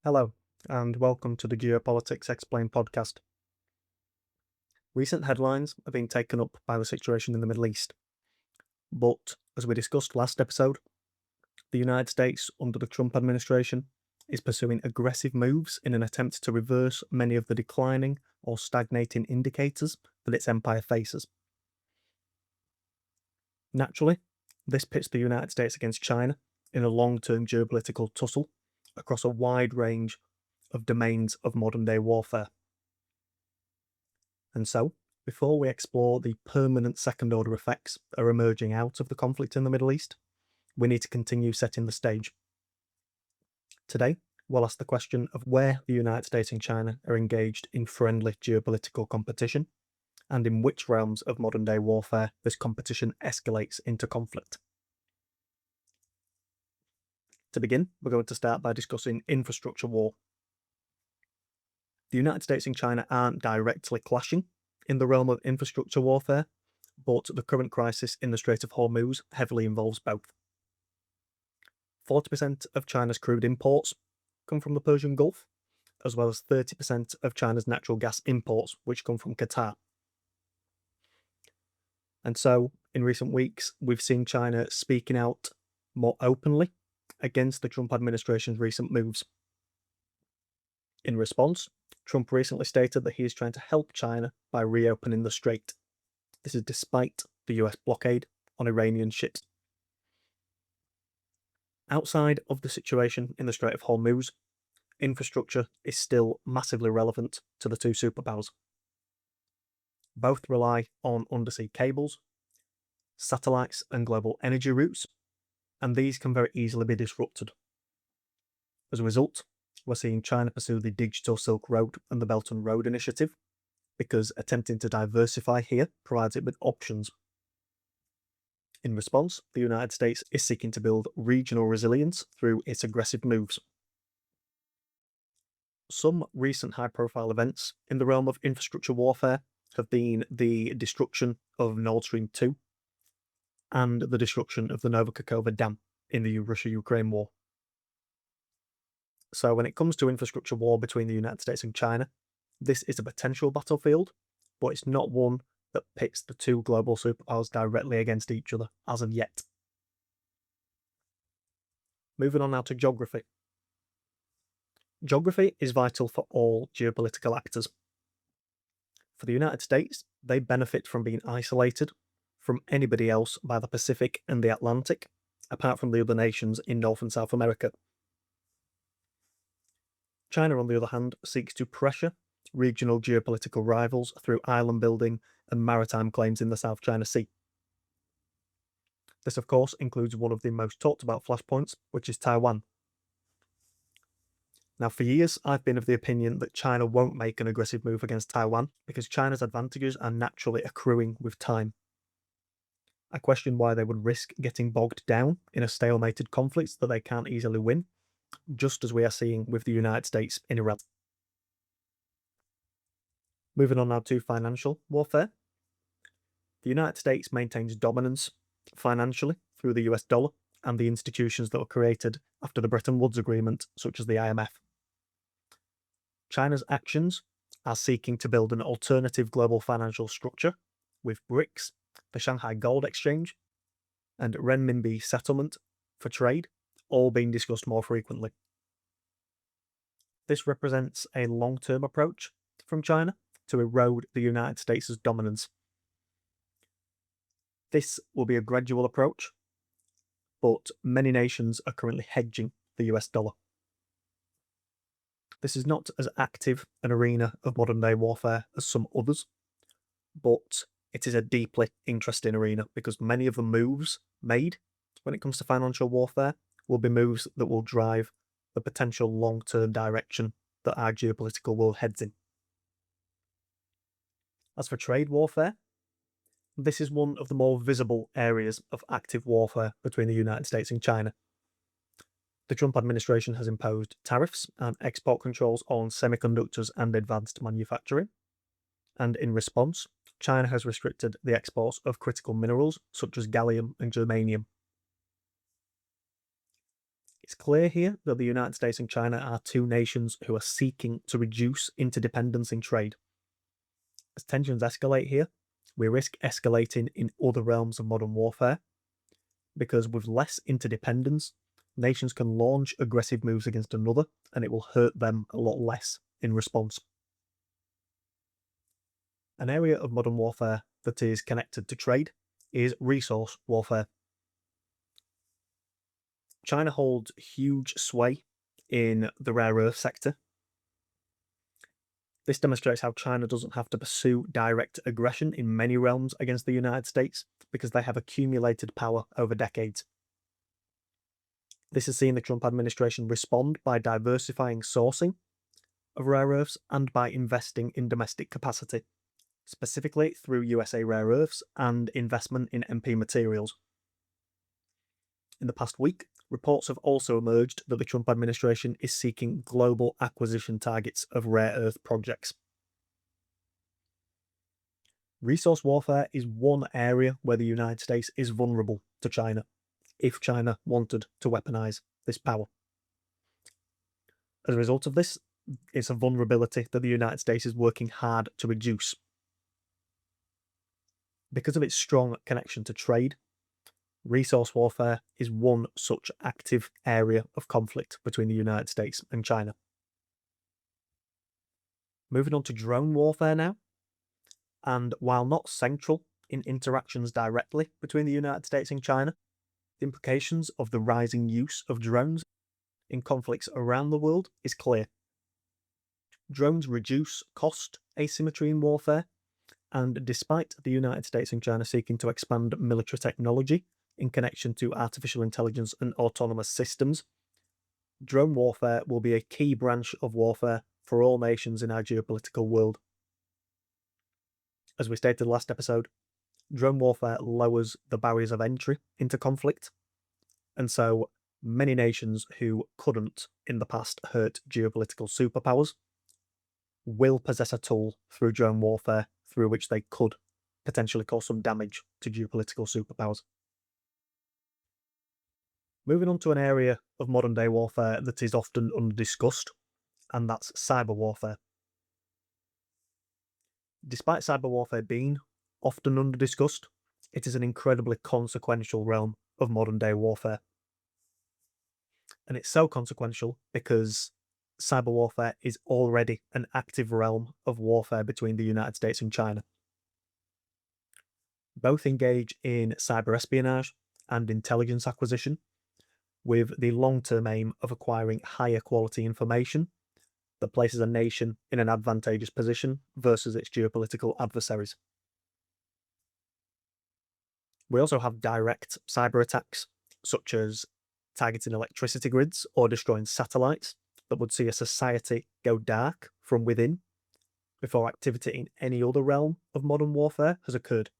Hello, and welcome to the Geopolitics Explained podcast. Recent headlines have been taken up by the situation in the Middle East, but as we discussed last episode, the United States under the Trump administration is pursuing aggressive moves in an attempt to reverse many of the declining or stagnating indicators that its empire faces. Naturally, this pits the United States against China in a long-term geopolitical tussle across a wide range of domains of modern-day warfare. And so, before we explore the permanent second order effects that are emerging out of the conflict in the Middle East, we need to continue setting the stage. Today, we'll ask the question of where the United States and China are engaged in friendly geopolitical competition, and in which realms of modern day warfare this competition escalates into conflict. To begin, we're going to start by discussing infrastructure war. The United States and China aren't directly clashing in the realm of infrastructure warfare, but the current crisis in the Strait of Hormuz heavily involves both. 40% of China's crude imports come from the Persian Gulf, as well as 30% of China's natural gas imports, which come from Qatar. And so, in recent weeks, we've seen China speaking out more openly against the Trump administration's recent moves. In response, Trump recently stated that he is trying to help China by reopening the strait. This is despite the US blockade on Iranian ships. Outside of the situation in the Strait of Hormuz, infrastructure is still massively relevant to the two superpowers. Both rely on undersea cables, satellites, and global energy routes, and these can very easily be disrupted. As a result, we're seeing China pursue the Digital Silk Road and the Belt and Road Initiative, because attempting to diversify here provides it with options. In response, the United States is seeking to build regional resilience through its aggressive moves. Some recent high-profile events in the realm of infrastructure warfare have been the destruction of Nord Stream 2 and the destruction of the Novakakova Dam in the Russia-Ukraine war. So when it comes to infrastructure war between the United States and China, this is a potential battlefield, but it's not one that pits the two global superpowers directly against each other as of yet. Moving on now to geography. Geography is vital for all geopolitical actors. For the United States, they benefit from being isolated from anybody else by the Pacific and the Atlantic, apart from the other nations in North and South America. China, on the other hand, seeks to pressure regional geopolitical rivals through island building and maritime claims in the South China Sea. This, of course, includes one of the most talked about flashpoints, which is Taiwan. Now, for years, I've been of the opinion that China won't make an aggressive move against Taiwan because China's advantages are naturally accruing with time. I question why they would risk getting bogged down in a stalemated conflict that they can't easily win, just as we are seeing with the United States in Iran. Moving on now to financial warfare. The United States maintains dominance financially through the US dollar and the institutions that were created after the Bretton Woods Agreement, such as the IMF. China's actions are seeking to build an alternative global financial structure, with BRICS, the Shanghai Gold Exchange, and renminbi settlement for trade all being discussed more frequently. This represents a long-term approach from China to erode the United States' dominance. This will be a gradual approach, but many nations are currently hedging the US dollar. This is not as active an arena of modern day warfare as some others, but it is a deeply interesting arena because many of the moves made when it comes to financial warfare will be moves that will drive the potential long-term direction that our geopolitical world heads in. As for trade warfare, this is one of the more visible areas of active warfare between the United States and China. The Trump administration has imposed tariffs and export controls on semiconductors and advanced manufacturing. And in response, China has restricted the exports of critical minerals such as gallium and germanium. It's clear here that the United States and China are two nations who are seeking to reduce interdependence in trade. As tensions escalate here, we risk escalating in other realms of modern warfare, because with less interdependence, nations can launch aggressive moves against another and it will hurt them a lot less in response. An area of modern warfare that is connected to trade is resource warfare. China holds huge sway in the rare earth sector. This demonstrates how China doesn't have to pursue direct aggression in many realms against the United States because they have accumulated power over decades. This has seen the Trump administration respond by diversifying sourcing of rare earths and by investing in domestic capacity, specifically through USA Rare Earths and investment in MP materials. In the past week, reports have also emerged that the Trump administration is seeking global acquisition targets of rare earth projects. Resource warfare is one area where the United States is vulnerable to China, if China wanted to weaponize this power. As a result of this, it's a vulnerability that the United States is working hard to reduce. Because of its strong connection to trade, resource warfare is one such active area of conflict between the United States and China. Moving on to drone warfare now. And while not central in interactions directly between the United States and China, the implications of the rising use of drones in conflicts around the world is clear. Drones reduce cost asymmetry in warfare, and despite the United States and China seeking to expand military technology in connection to artificial intelligence and autonomous systems, drone warfare will be a key branch of warfare for all nations in our geopolitical world. As we stated last episode, drone warfare lowers the barriers of entry into conflict, and so many nations who couldn't in the past hurt geopolitical superpowers will possess a tool through drone warfare through which they could potentially cause some damage to geopolitical superpowers. Moving on to an area of modern day warfare that is often under-discussed, and that's cyber warfare. Despite cyber warfare being often under-discussed, it is an incredibly consequential realm of modern day warfare. And it's so consequential because cyber warfare is already an active realm of warfare between the United States and China. Both engage in cyber espionage and intelligence acquisition, with the long-term aim of acquiring higher quality information that places a nation in an advantageous position versus its geopolitical adversaries. We also have direct cyber attacks, such as targeting electricity grids or destroying satellites, that would see a society go dark from within before activity in any other realm of modern warfare has occurred.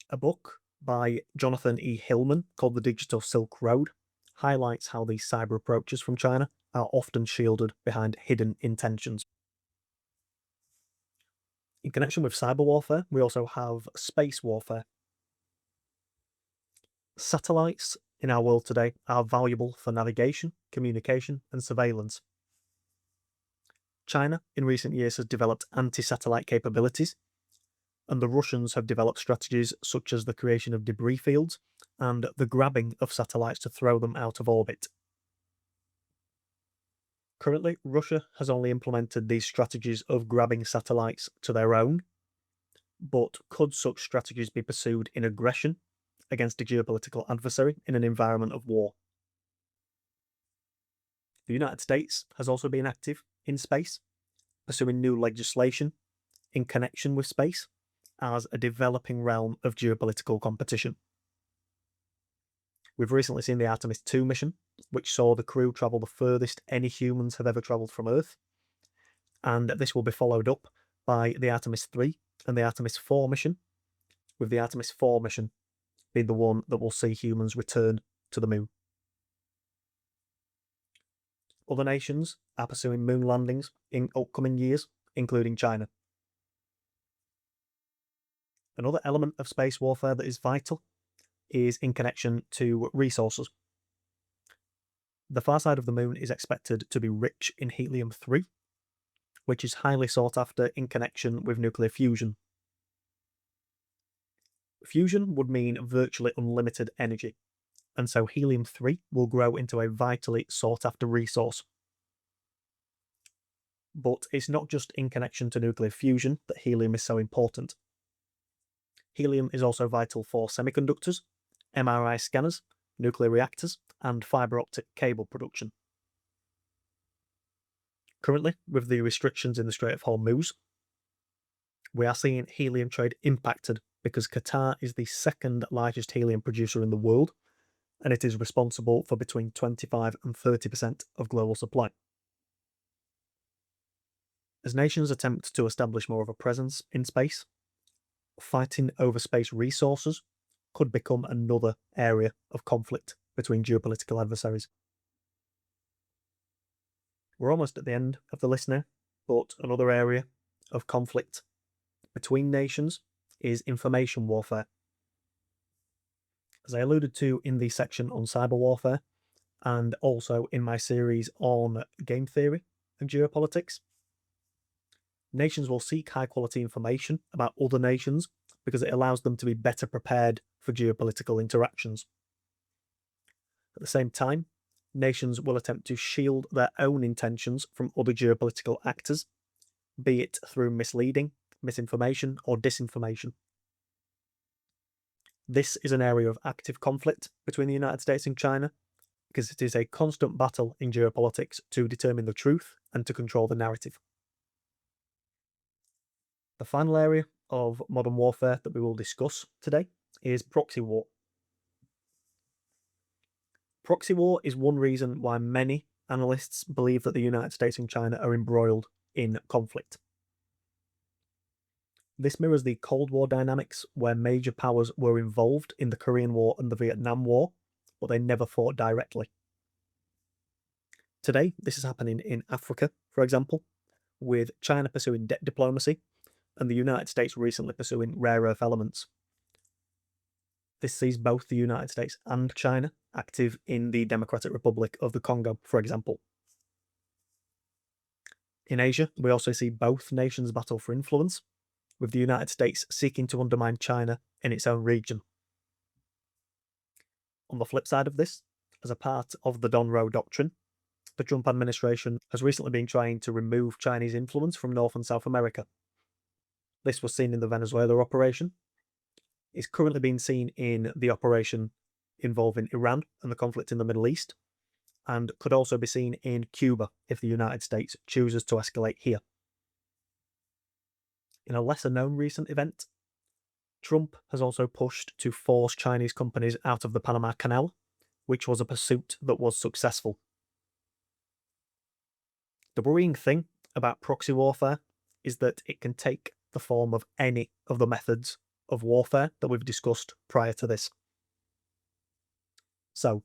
A book by Jonathan E. Hillman called The Digital Silk Road highlights how these cyber approaches from China are often shielded behind hidden intentions. In connection with cyber warfare, we also have space warfare. Satellites in our world today are valuable for navigation, communication, and surveillance. China, in recent years, has developed anti-satellite capabilities, and the Russians have developed strategies such as the creation of debris fields and the grabbing of satellites to throw them out of orbit. Currently, Russia has only implemented these strategies of grabbing satellites to their own, but could such strategies be pursued in aggression against a geopolitical adversary in an environment of war? The United States has also been active in space, pursuing new legislation in connection with space as a developing realm of geopolitical competition. We've recently seen the Artemis 2 mission, which saw the crew travel the furthest any humans have ever travelled from Earth, and this will be followed up by the Artemis 3 and the Artemis 4 mission, with the Artemis 4 mission being the one that will see humans return to the moon. Other nations are pursuing moon landings in upcoming years, including China. Another element of space warfare that is vital is in connection to resources. The far side of the moon is expected to be rich in helium-3, which is highly sought after in connection with nuclear fusion. Fusion would mean virtually unlimited energy, and so helium-3 will grow into a vitally sought after resource. But it's not just in connection to nuclear fusion that helium is so important. Helium is also vital for semiconductors, MRI scanners, nuclear reactors, and fibre optic cable production. Currently, with the restrictions in the Strait of Hormuz, we are seeing helium trade impacted because Qatar is the second largest helium producer in the world, and it is responsible for between 25 and 30% of global supply. As nations attempt to establish more of a presence in space, fighting over space resources could become another area of conflict between geopolitical adversaries. We're almost at the end of the list now, but another area of conflict between nations is information warfare. As I alluded to in the section on cyber warfare, and also in my series on game theory and geopolitics, nations will seek high quality information about other nations because it allows them to be better prepared for geopolitical interactions. At the same time, nations will attempt to shield their own intentions from other geopolitical actors, be it through misleading, misinformation, or disinformation. This is an area of active conflict between the United States and China because it is a constant battle in geopolitics to determine the truth and to control the narrative. The final area of modern warfare that we will discuss today is proxy war. Proxy war is one reason why many analysts believe that the United States and China are embroiled in conflict. This mirrors the Cold War dynamics where major powers were involved in the Korean War and the Vietnam War, but they never fought directly. Today, this is happening in Africa, for example, with China pursuing debt diplomacy and the United States recently pursuing rare earth elements. This sees both the United States and China active in the Democratic Republic of the Congo, for example. In Asia, we also see both nations battle for influence, with the United States seeking to undermine China in its own region. On the flip side of this, as a part of the Donroe Doctrine, the Trump administration has recently been trying to remove Chinese influence from North and South America. This was seen in the Venezuela operation. It's currently being seen in the operation involving Iran and the conflict in the Middle East, and could also be seen in Cuba if the United States chooses to escalate here. In a lesser known recent event, Trump has also pushed to force Chinese companies out of the Panama Canal, which was a pursuit that was successful. The worrying thing about proxy warfare is that it can take the form of any of the methods of warfare that we've discussed prior to this. So,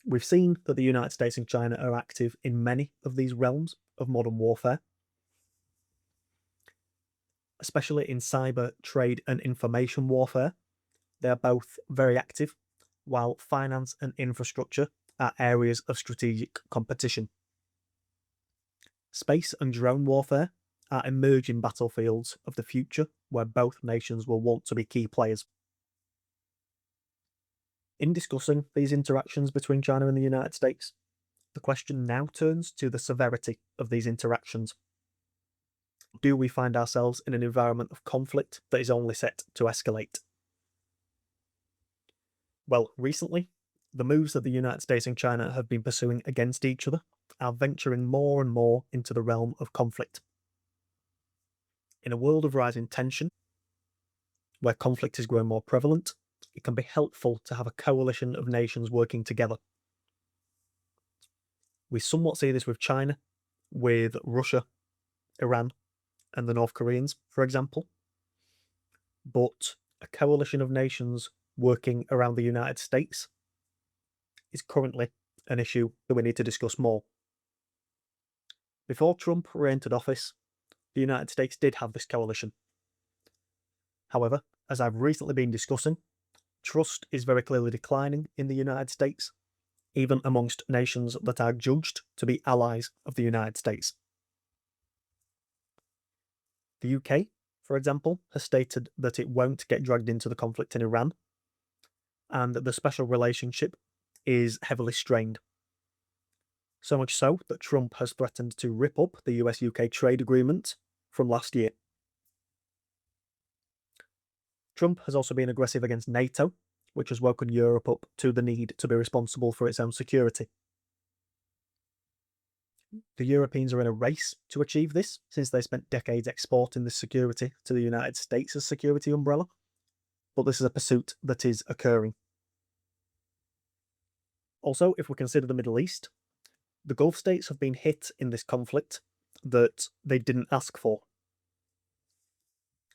we've seen that the United States and China are active in many of these realms of modern warfare, especially in cyber, trade, and information warfare. They are both very active, while finance and infrastructure are areas of strategic competition. Space and drone warfare are emerging battlefields of the future where both nations will want to be key players. In discussing these interactions between China and the United States, the question now turns to the severity of these interactions. Do we find ourselves in an environment of conflict that is only set to escalate? Well, recently, the moves that the United States and China have been pursuing against each other are venturing more and more into the realm of conflict. In a world of rising tension, where conflict is growing more prevalent, it can be helpful to have a coalition of nations working together. We somewhat see this with China, with Russia, Iran, and the North Koreans, for example. But a coalition of nations working around the United States is currently an issue that we need to discuss more. Before Trump re-entered office, the United States did have this coalition. However, as I've recently been discussing, trust is very clearly declining in the United States, even amongst nations that are judged to be allies of the United States. The UK, for example, has stated that it won't get dragged into the conflict in Iran, and that the special relationship is heavily strained. So much so that Trump has threatened to rip up the US-UK trade agreement from last year. Trump has also been aggressive against NATO, which has woken Europe up to the need to be responsible for its own security. The Europeans are in a race to achieve this, since they spent decades exporting this security to the United States' security umbrella, but this is a pursuit that is occurring. Also, if we consider the Middle East, the Gulf states have been hit in this conflict that they didn't ask for.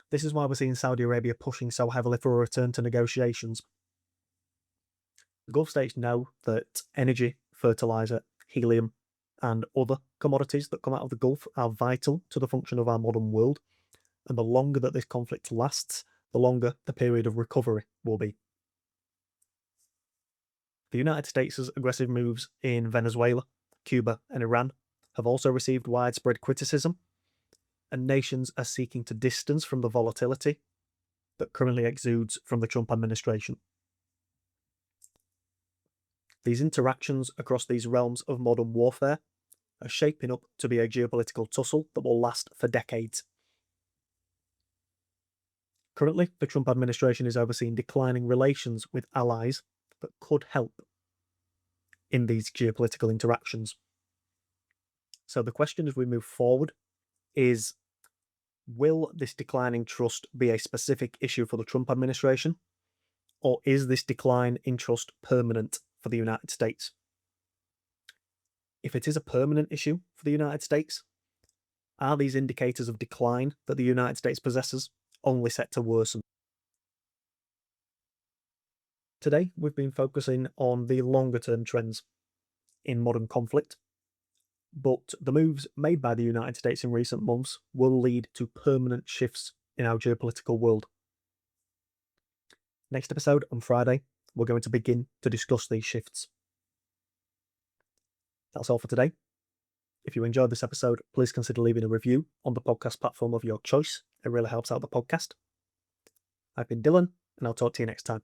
This is why we're seeing Saudi Arabia pushing so heavily for a return to negotiations. The Gulf states know that energy, fertilizer, helium, and other commodities that come out of the Gulf are vital to the function of our modern world, and the longer that this conflict lasts, the longer the period of recovery will be. The United States' aggressive moves in Venezuela, Cuba, and Iran have also received widespread criticism, and nations are seeking to distance from the volatility that currently exudes from the Trump administration. These interactions across these realms of modern warfare are shaping up to be a geopolitical tussle that will last for decades. Currently, the Trump administration is overseeing declining relations with allies that could help in these geopolitical interactions. So the question as we move forward is, will this declining trust be a specific issue for the Trump administration, or is this decline in trust permanent for the United States? If it is a permanent issue for the United States, are these indicators of decline that the United States possesses only set to worsen? Today, we've been focusing on the longer-term trends in modern conflict, but the moves made by the United States in recent months will lead to permanent shifts in our geopolitical world. Next episode, on Friday, we're going to begin to discuss these shifts. That's all for today. If you enjoyed this episode, please consider leaving a review on the podcast platform of your choice. It really helps out the podcast. I've been Dylan, and I'll talk to you next time.